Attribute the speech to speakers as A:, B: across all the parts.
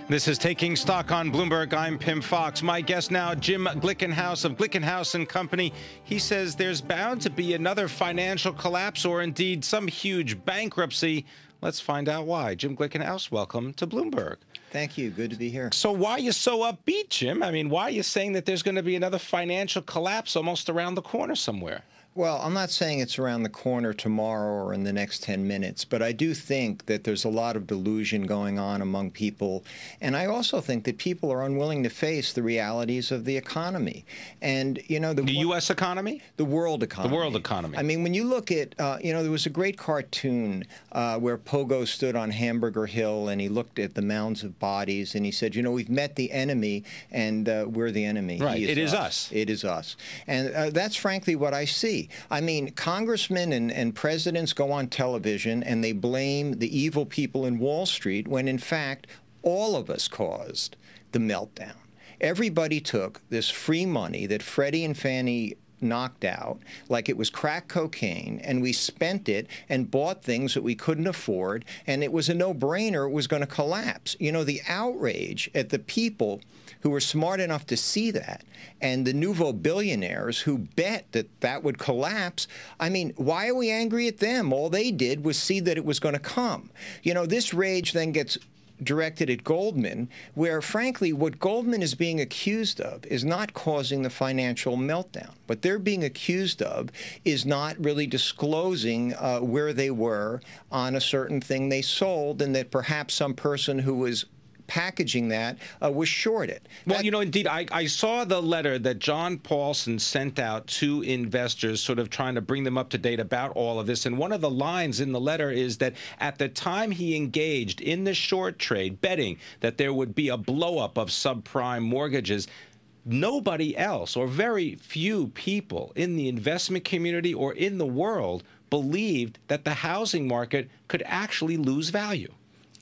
A: This is Taking Stock on Bloomberg. I'm Pimm Fox. My guest now, Jim Glickenhaus of Glickenhaus Company. He says there's bound to be another financial collapse or indeed some huge bankruptcy. Let's find out why. Jim Glickenhaus, welcome to Bloomberg.
B: Thank you. Good to be here.
A: So why are you so upbeat, Jim? I mean, why are you saying that there's going to be another financial collapse almost around the corner somewhere?
B: Well, I'm not saying it's around the corner tomorrow or in the next 10 minutes, but I do think that there's a lot of delusion going on among people. And I also think that people are unwilling to face the realities of the economy. And, you know,
A: the U.S. economy?
B: The world economy.
A: The world economy.
B: I mean, when you look at, there was a great cartoon where Pogo stood on Hamburger Hill and he looked at the mounds of bodies and he said, you know, we've met the enemy and we're the enemy.
A: Right. It is us.
B: It is us. And that's frankly what I see. I mean, congressmen and presidents go on television and they blame the evil people in Wall Street when, in fact, all of us caused the meltdown. Everybody took this free money that Freddie and Fannie knocked out like it was crack cocaine, and we spent it and bought things that we couldn't afford, and it was a no-brainer it was going to collapse. You know, the outrage at the people who were smart enough to see that, and the nouveau billionaires who bet that that would collapse. I mean, why are we angry at them? All they did was see that it was going to come. You know, this rage then gets directed at Goldman, where, frankly, what Goldman is being accused of is not causing the financial meltdown. What they're being accused of is not really disclosing where they were on a certain thing they sold, and that perhaps some person who was packaging that was shorted.
A: Well, you know, indeed, I saw the letter that John Paulson sent out to investors, sort of trying to bring them up to date about all of this. And one of the lines in the letter is that at the time he engaged in the short trade, betting that there would be a blow-up of subprime mortgages, nobody else or very few people in the investment community or in the world believed that the housing market could actually lose value.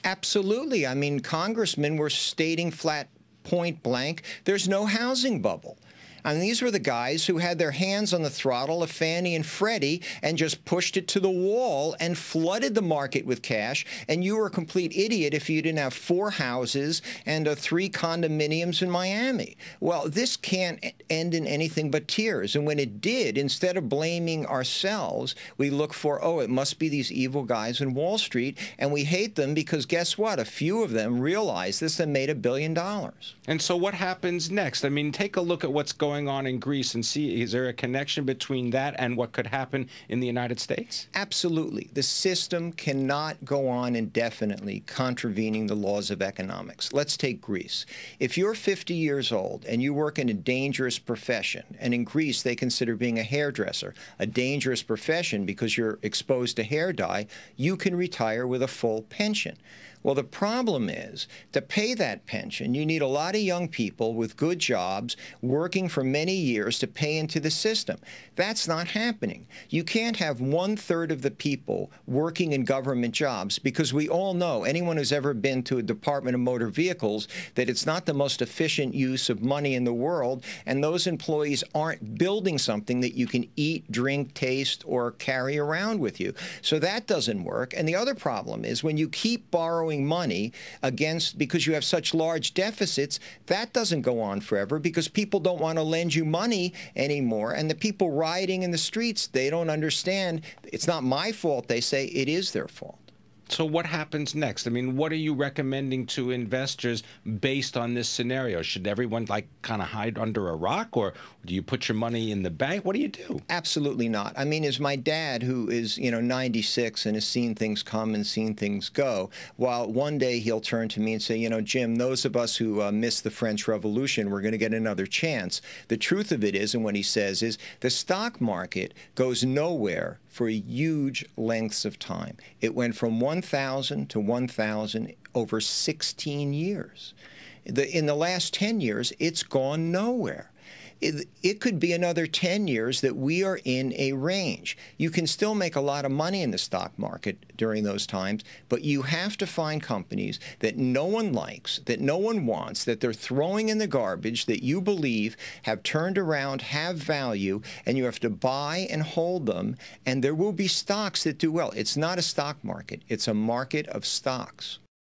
B: Absolutely. I mean, congressmen were stating flat point blank, there's no housing bubble. I mean, these were the guys who had their hands on the throttle of Fannie and Freddie and just pushed it to the wall and flooded the market with cash. And you were a complete idiot if you didn't have 4 houses and 3 condominiums in Miami. Well, this can't end in anything but tears. And when it did, instead of blaming ourselves, we look for, oh, it must be these evil guys in Wall Street. And we hate them because guess what? A few of them realized this and made $1 billion.
A: And so what happens next? I mean, take a look at what's going on in Greece and see, is there a connection between that and what could happen in the United States?
B: Absolutely. The system cannot go on indefinitely contravening the laws of economics. Let's take Greece. If you're 50 years old and you work in a dangerous profession, and in Greece they consider being a hairdresser a dangerous profession because you're exposed to hair dye, you can retire with a full pension. Well, the problem is, to pay that pension, you need a lot of young people with good jobs working for many years to pay into the system. That's not happening. You can't have 1/3 of the people working in government jobs because we all know, anyone who's ever been to a Department of Motor Vehicles, that it's not the most efficient use of money in the world, and those employees aren't building something that you can eat, drink, taste, or carry around with you. So that doesn't work. And the other problem is when you keep borrowing money because you have such large deficits, that doesn't go on forever because people don't want to lend you money anymore. And the people rioting in the streets, they don't understand. It's not my fault, they say. It is their fault.
A: So what happens next? I mean, what are you recommending to investors based on this scenario? Should everyone like kind of hide under a rock, or do you put your money in the bank? What do you do?
B: Absolutely not. I mean, as my dad, who is, 96 and has seen things come and seen things go, while one day he'll turn to me and say, Jim, those of us who missed the French Revolution, we're going to get another chance. The truth of it is, and what he says is, the stock market goes nowhere for huge lengths of time. It went from 1,000 to 1,000 over 16 years. In the last 10 years, it's gone nowhere. It could be another 10 years that we are in a range. You can still make a lot of money in the stock market during those times, but you have to find companies that no one likes, that no one wants, that they're throwing in the garbage, that you believe have turned around, have value, and you have to buy and hold them, and there will be stocks that do well. It's not a stock market. It's a market of stocks.